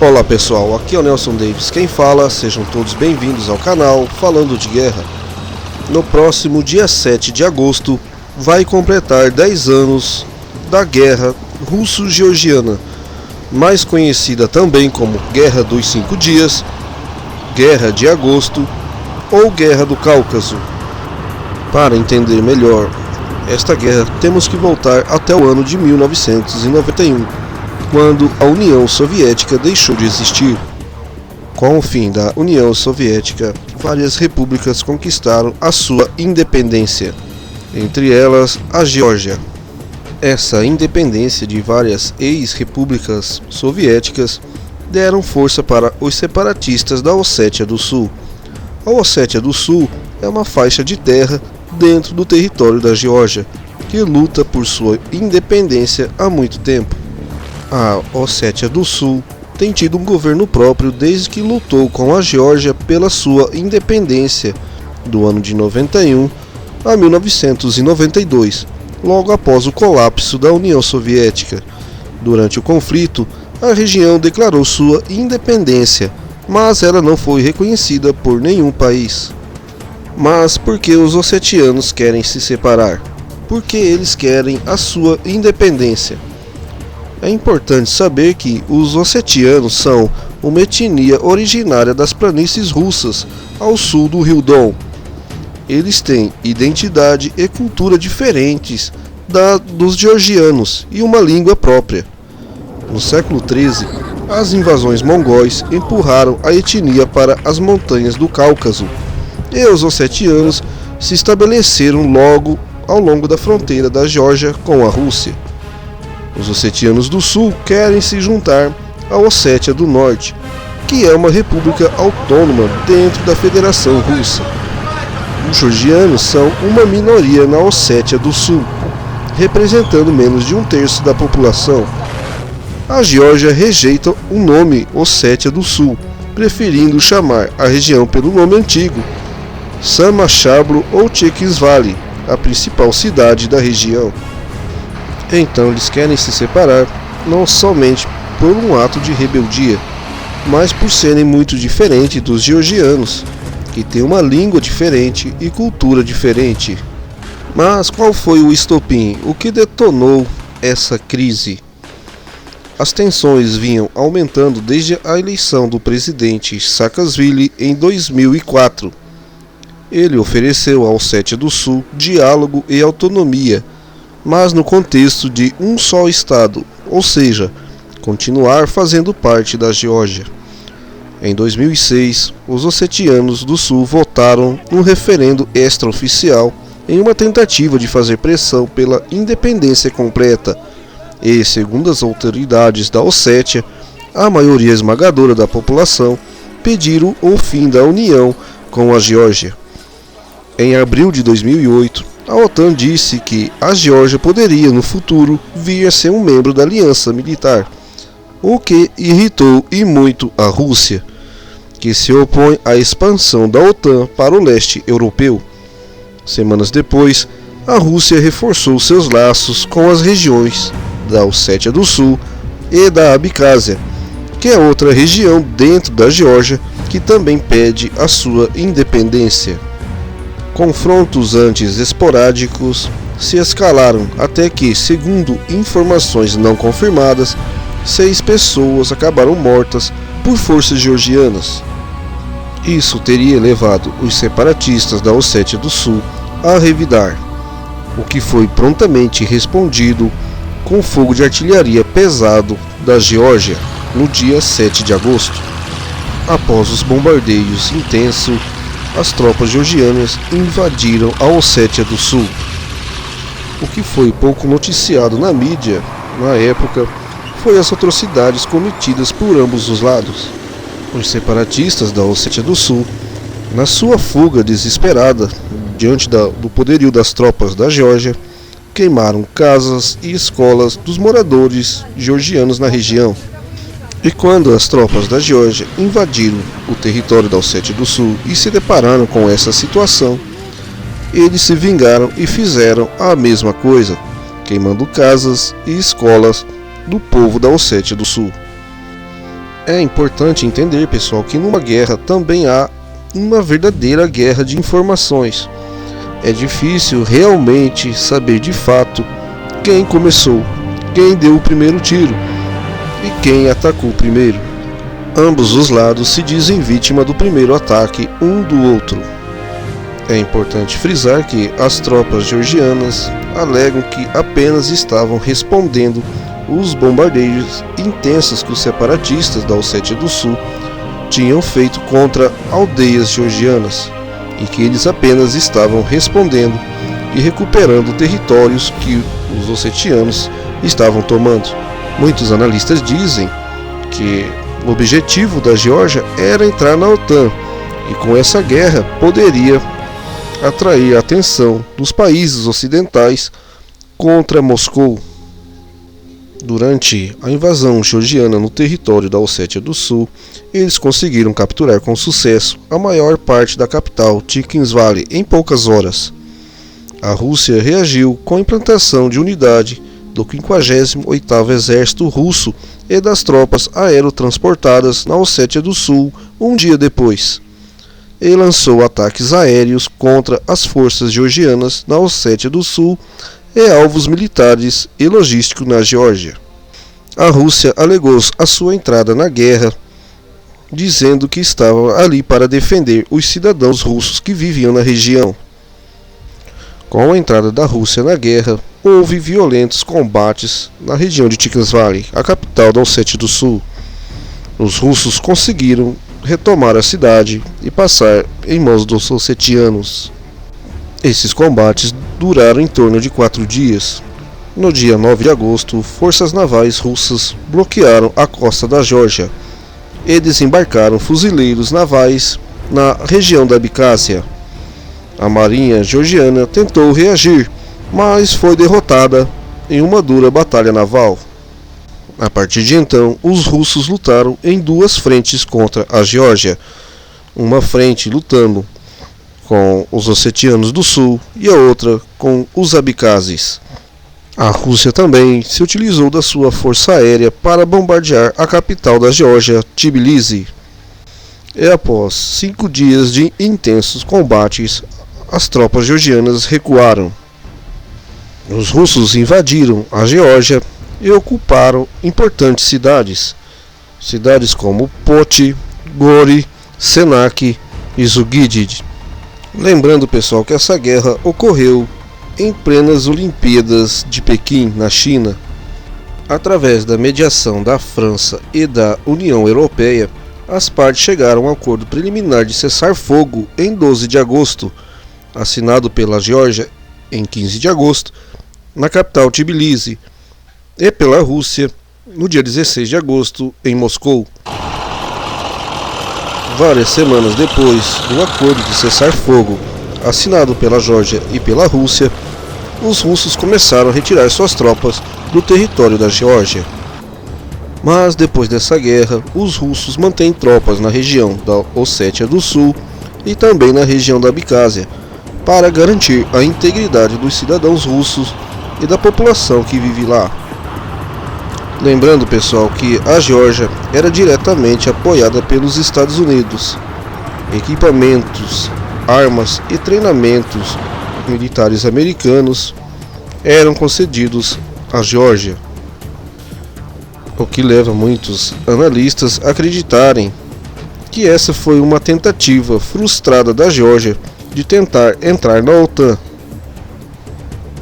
Olá pessoal, aqui é o Nelson Davis quem fala, sejam todos bem-vindos ao canal Falando de Guerra. No próximo dia 7 de agosto vai completar 10 anos da Guerra Russo-Georgiana, mais conhecida também como Guerra dos 5 Dias, Guerra de Agosto ou Guerra do Cáucaso. Para entender melhor esta guerra, temos que voltar até o ano de 1991, quando a União Soviética deixou de existir. Com o fim da União Soviética, várias repúblicas conquistaram a sua independência, entre elas a Geórgia. Essa independência de várias ex-repúblicas soviéticas deram força para os separatistas da Ossétia do Sul. A Ossétia do Sul é uma faixa de terra dentro do território da Geórgia, que luta por sua independência há muito tempo. A Ossétia do Sul tem tido um governo próprio desde que lutou com a Geórgia pela sua independência, do ano de 91 a 1992, logo após o colapso da União Soviética. Durante o conflito, a região declarou sua independência, mas ela não foi reconhecida por nenhum país. Mas por que os ossetianos querem se separar? Porque eles querem a sua independência. É importante saber que os ossetianos são uma etnia originária das planícies russas ao sul do Rio Don. Eles têm identidade e cultura diferentes dos georgianos e uma língua própria. No século XIII, as invasões mongóis empurraram a etnia para as montanhas do Cáucaso, e os ossetianos se estabeleceram logo ao longo da fronteira da Geórgia com a Rússia. Os ossetianos do Sul querem se juntar à Ossétia do Norte, que é uma república autônoma dentro da Federação Russa. Os georgianos são uma minoria na Ossétia do Sul, representando menos de 1/3 da população. A Geórgia rejeita o nome Ossétia do Sul, preferindo chamar a região pelo nome antigo, Samachabro ou Tchekisvali, a principal cidade da região. Então eles querem se separar não somente por um ato de rebeldia, mas por serem muito diferentes dos georgianos, que têm uma língua diferente e cultura diferente. Mas qual foi o estopim? O que detonou essa crise? As tensões vinham aumentando desde a eleição do presidente Saakashvili em 2004. Ele ofereceu à Ossétia do Sul diálogo e autonomia, mas no contexto de um só Estado, ou seja, continuar fazendo parte da Geórgia. Em 2006, os ossetianos do Sul votaram num referendo extraoficial em uma tentativa de fazer pressão pela independência completa, e, segundo as autoridades da Ossétia, a maioria esmagadora da população pediram o fim da união com a Geórgia. Em abril de 2008, a OTAN disse que a Geórgia poderia, no futuro, vir a ser um membro da aliança militar, o que irritou e muito a Rússia, que se opõe à expansão da OTAN para o leste europeu. Semanas depois, a Rússia reforçou seus laços com as regiões da Ossétia do Sul e da Abcásia, que é outra região dentro da Geórgia que também pede a sua independência. Confrontos antes esporádicos se escalaram até que, segundo informações não confirmadas, 6 pessoas acabaram mortas por forças georgianas. Isso teria levado os separatistas da Ossétia do Sul a revidar, o que foi prontamente respondido com fogo de artilharia pesado da Geórgia no dia 7 de agosto. Após os bombardeios intensos, as tropas georgianas invadiram a Ossétia do Sul. O que foi pouco noticiado na mídia na época foi as atrocidades cometidas por ambos os lados. Os separatistas da Ossétia do Sul, na sua fuga desesperada diante do poderio das tropas da Geórgia, queimaram casas e escolas dos moradores georgianos na região. E quando as tropas da Geórgia invadiram o território da Ossétia do Sul e se depararam com essa situação, eles se vingaram e fizeram a mesma coisa, queimando casas e escolas do povo da Ossétia do Sul. É importante entender, pessoal, que numa guerra também há uma verdadeira guerra de informações. É difícil realmente saber de fato quem começou, quem deu o primeiro tiro e quem atacou primeiro. Ambos os lados se dizem vítima do primeiro ataque um do outro. É importante frisar que as tropas georgianas alegam que apenas estavam respondendo os bombardeios intensos que os separatistas da Ossétia do Sul tinham feito contra aldeias georgianas, e que eles apenas estavam respondendo e recuperando territórios que os ossetianos estavam tomando. Muitos analistas dizem que o objetivo da Geórgia era entrar na OTAN, e com essa guerra poderia atrair a atenção dos países ocidentais contra Moscou. Durante a invasão georgiana no território da Ossétia do Sul, eles conseguiram capturar com sucesso a maior parte da capital, Tikhvin em poucas horas. A Rússia reagiu com a implantação de unidade do 58º Exército Russo e das tropas aerotransportadas na Ossétia do Sul um dia depois, e lançou ataques aéreos contra as forças georgianas na Ossétia do Sul e alvos militares e logísticos na Geórgia. A Rússia alegou a sua entrada na guerra, dizendo que estava ali para defender os cidadãos russos que viviam na região. Com a entrada da Rússia na guerra, houve violentos combates na região de Tikhvin, a capital da Ossétia do Sul. Os russos conseguiram retomar a cidade e passar em mãos dos ossetianos. Esses combates duraram em torno de 4 dias. No dia 9 de agosto, forças navais russas bloquearam a costa da Geórgia e desembarcaram fuzileiros navais na região da Abcásia. A marinha georgiana tentou reagir, mas foi derrotada em uma dura batalha naval. A partir de então, os russos lutaram em 2 frentes contra a Geórgia. Uma frente lutando com os ossetianos do sul e a outra com os abcazes. A Rússia também se utilizou da sua força aérea para bombardear a capital da Geórgia, Tbilisi. E após 5 dias de intensos combates, as tropas georgianas recuaram. Os russos invadiram a Geórgia e ocuparam importantes cidades. Cidades como Poti, Gori, Senak e Zugidid. Lembrando, pessoal, que essa guerra ocorreu em plenas Olimpíadas de Pequim, na China. Através da mediação da França e da União Europeia, as partes chegaram a um acordo preliminar de cessar-fogo em 12 de agosto, assinado pela Geórgia em 15 de agosto, na capital Tbilisi, e pela Rússia no dia 16 de agosto, em Moscou. Várias semanas depois do acordo de cessar-fogo assinado pela Geórgia e pela Rússia, os russos começaram a retirar suas tropas do território da Geórgia. Mas depois dessa guerra, os russos mantêm tropas na região da Ossétia do Sul e também na região da Abcásia, para garantir a integridade dos cidadãos russos e da população que vive lá. Lembrando, pessoal, que a Geórgia era diretamente apoiada pelos Estados Unidos. Equipamentos, armas e treinamentos militares americanos eram concedidos à Geórgia, o que leva muitos analistas a acreditarem que essa foi uma tentativa frustrada da Geórgia de tentar entrar na OTAN,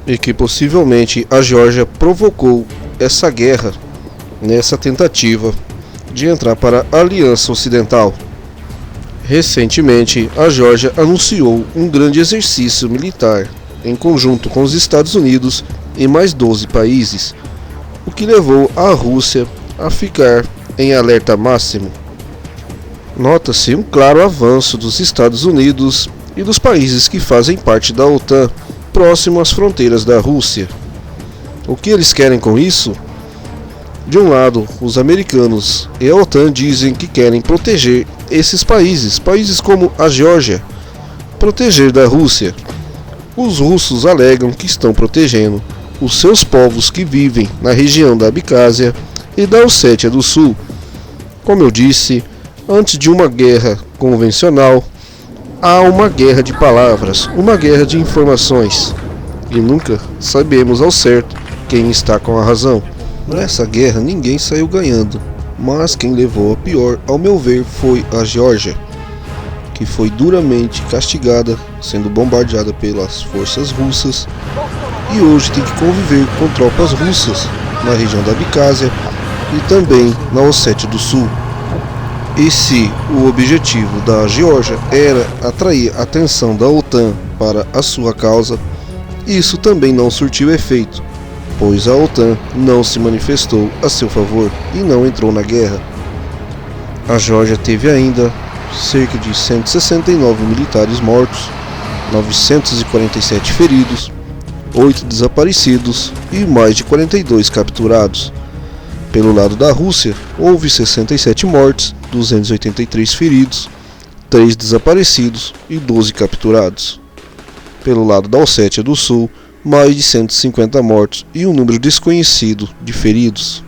e que possivelmente a Geórgia provocou essa guerra nessa tentativa de entrar para a Aliança Ocidental. Recentemente, a Geórgia anunciou um grande exercício militar em conjunto com os Estados Unidos e mais 12 países, o que levou a Rússia a ficar em alerta máximo. Nota-se um claro avanço dos Estados Unidos e dos países que fazem parte da OTAN próximo às fronteiras da Rússia. O que eles querem com isso? De um lado, os americanos e a OTAN dizem que querem proteger esses países como a Geórgia, proteger da Rússia. Os russos alegam que estão protegendo os seus povos que vivem na região da Abcásia e da Ossétia do Sul, Como eu disse, antes de uma guerra convencional, há uma guerra de palavras, uma guerra de informações, e nunca sabemos ao certo quem está com a razão. Nessa guerra ninguém saiu ganhando, mas quem levou a pior, ao meu ver, foi a Geórgia, que foi duramente castigada, sendo bombardeada pelas forças russas, e hoje tem que conviver com tropas russas na região da Abcásia e também na Ossétia do Sul. E se o objetivo da Geórgia era atrair a atenção da OTAN para a sua causa, isso também não surtiu efeito, pois a OTAN não se manifestou a seu favor e não entrou na guerra. A Geórgia teve ainda cerca de 169 militares mortos, 947 feridos, 8 desaparecidos e mais de 42 capturados. Pelo lado da Rússia, houve 67 mortes, 283 feridos, 3 desaparecidos e 12 capturados. Pelo lado da Ossétia do Sul, mais de 150 mortos e um número desconhecido de feridos.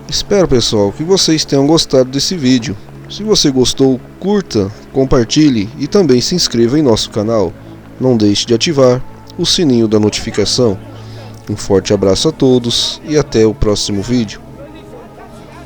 Espero, pessoal, que vocês tenham gostado desse vídeo. Se você gostou, curta, compartilhe e também se inscreva em nosso canal. Não deixe de ativar o sininho da notificação. Um forte abraço a todos e até o próximo vídeo.